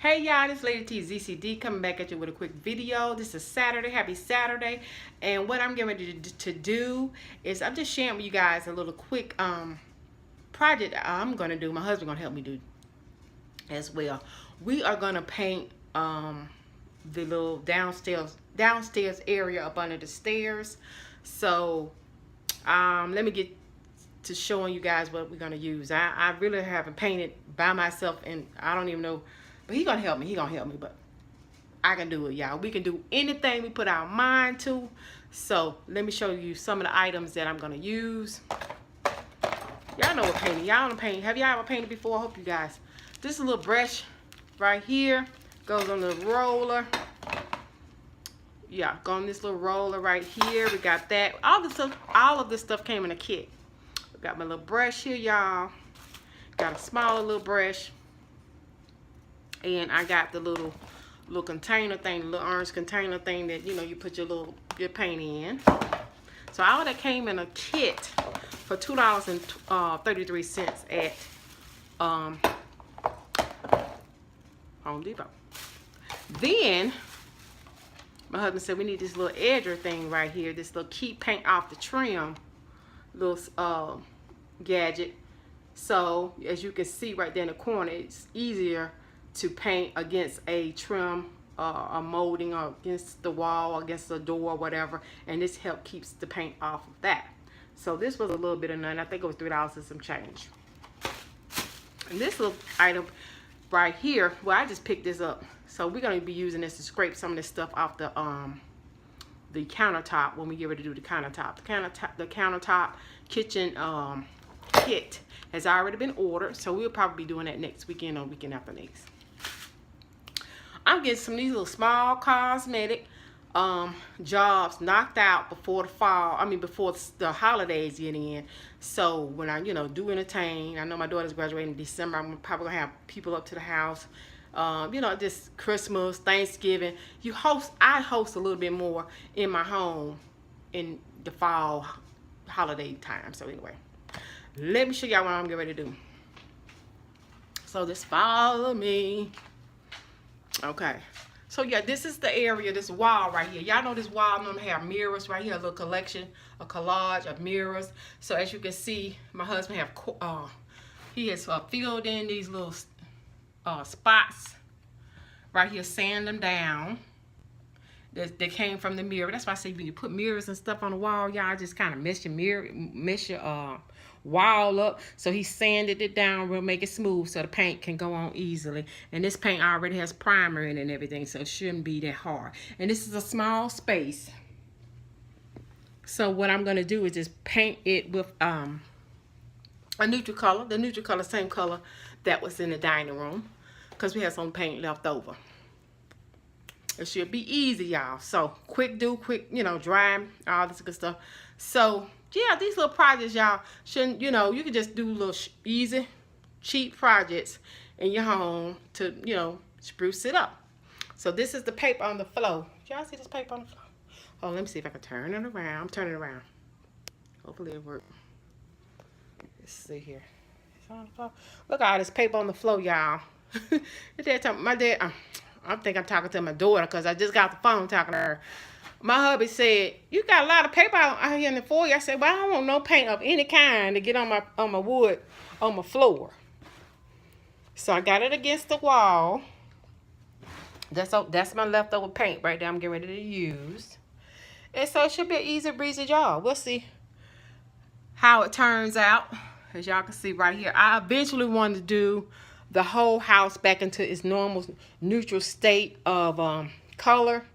Hey y'all, this is Lady T ZCD coming back at you with a quick video. This is Saturday, happy Saturday. And what I'm getting ready to do is I'm just sharing with you guys a little quick project I'm gonna do. My husband gonna help me do as well. We are gonna paint the little downstairs area up under the stairs. So let me get to showing you guys what we're gonna use. I really haven't painted by myself, and I don't even know, but he gonna help me. But I can do it, y'all. We can do anything we put our mind to. So let me show you some of the items that I'm gonna use. Y'all know what painting. Y'all know paint. Have y'all ever painted before? I hope you guys. This is a little brush right here. Goes on the roller. Yeah, go on this little roller right here. We got that. All of this stuff came in a kit. Got my little brush here, y'all. Got a smaller little brush. And I got the little container thing, the little orange container thing that, you know, you put your paint in. So all that came in a kit for $2.33 at Home Depot. Then my husband said we need this little edger thing right here, this little keep paint off the trim little gadget. So as you can see right there in the corner, it's easier to paint against a trim, a molding, or against the wall, or against the door, whatever, and this help keeps the paint off of that. So this was a little bit of nothing. I think it was $3 and some change. And this little item right here, well, I just picked this up, so we're going to be using this to scrape some of this stuff off the countertop when we get ready to do the countertop. The countertop kitchen kit has already been ordered, so we'll probably be doing that next weekend or weekend after next. I'm getting some of these little small cosmetic jobs knocked out before the fall. I mean, before the holidays get in. So when I, you know, do entertain, I know my daughter's graduating in December. I'm probably gonna have people up to the house. You know, just Christmas, Thanksgiving. I host a little bit more in my home in the fall holiday time. So anyway, let me show y'all what I'm getting ready to do. So just follow me. Okay. So yeah, this is the area, this wall right here. Y'all know this wall normally have mirrors right here, a little collection, a collage of mirrors. So as you can see, my husband he has filled in these little spots right here, sand them down. That came from the mirror. That's why I say when you put mirrors and stuff on the wall, y'all just kind of mess your wall up. So he sanded it down, we'll make it smooth so the paint can go on easily. And this paint already has primer in it and everything, so it shouldn't be that hard. And this is a small space. So what I'm gonna do is just paint it with a neutral color. The neutral color, same color that was in the dining room, because we had some paint left over. It should be easy, y'all. So quick, you know, dry, all this good stuff. So yeah, these little projects, y'all, shouldn't, you know, you can just do little easy, cheap projects in your home to, you know, spruce it up. So this is the paper on the floor. Y'all see this paper on the floor? Oh, let me see if I can turn it around. I'm turning it around. Hopefully it works. Let's see here. It's on the floor. Look at all this paper on the floor, y'all. My dad, I think I'm talking to my daughter because I just got the phone talking to her. My hubby said, "You got a lot of paper out here in the foyer." I said, "Well, I don't want no paint of any kind to get on my wood on my floor." So I got it against the wall. That's my leftover paint right there. I'm getting ready to use, and so it should be an easy breezy job. We'll see how it turns out. As y'all can see right here, I eventually wanted to do the whole house back into its normal neutral state of color,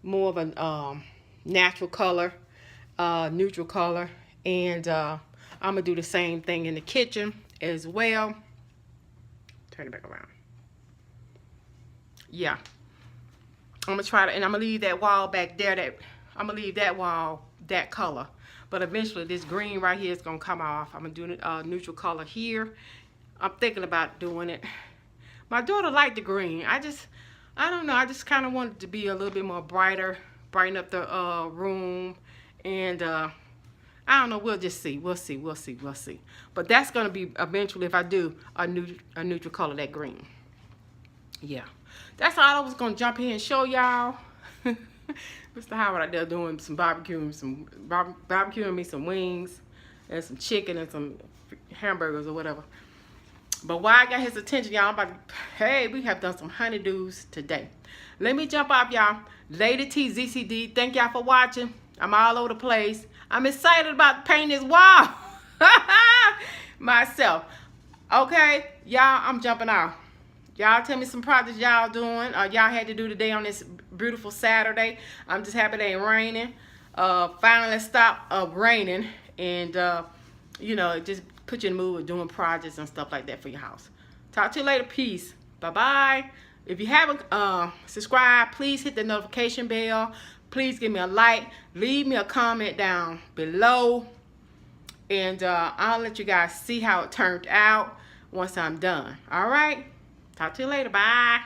more of a natural color, neutral color. And I'm gonna do the same thing in the kitchen as well. Turn it back around. Yeah, I'm gonna try to, and I'm gonna leave that wall back there, I'm gonna leave that wall that color, but eventually this green right here is gonna come off. I'm gonna do a neutral color here. I'm thinking about doing it. My daughter liked the green. I don't know. I just kind of wanted to be a little bit more brighter, brighten up the room, and I don't know. We'll just see. We'll see. But that's gonna be eventually, if I do a neutral color, that green. Yeah, that's all I was gonna jump in and show y'all. Mr. Howard out there doing some barbecuing me some wings and some chicken and some hamburgers or whatever. But while I got his attention, y'all, I'm about to, hey, we have done some honeydews today. Let me jump off, y'all. Lady T, ZCD, thank y'all for watching. I'm all over the place. I'm excited about painting this wall myself. Okay, y'all, I'm jumping off. Y'all tell me some projects y'all doing or y'all had to do today on this beautiful Saturday. I'm just happy it ain't raining. Finally stopped raining, and you know, just put you in the mood of doing projects and stuff like that for your house. Talk to you later. Peace. Bye-bye. If you haven't subscribed, please hit the notification bell. Please give me a like. Leave me a comment down below. And I'll let you guys see how it turned out once I'm done. All right? Talk to you later. Bye.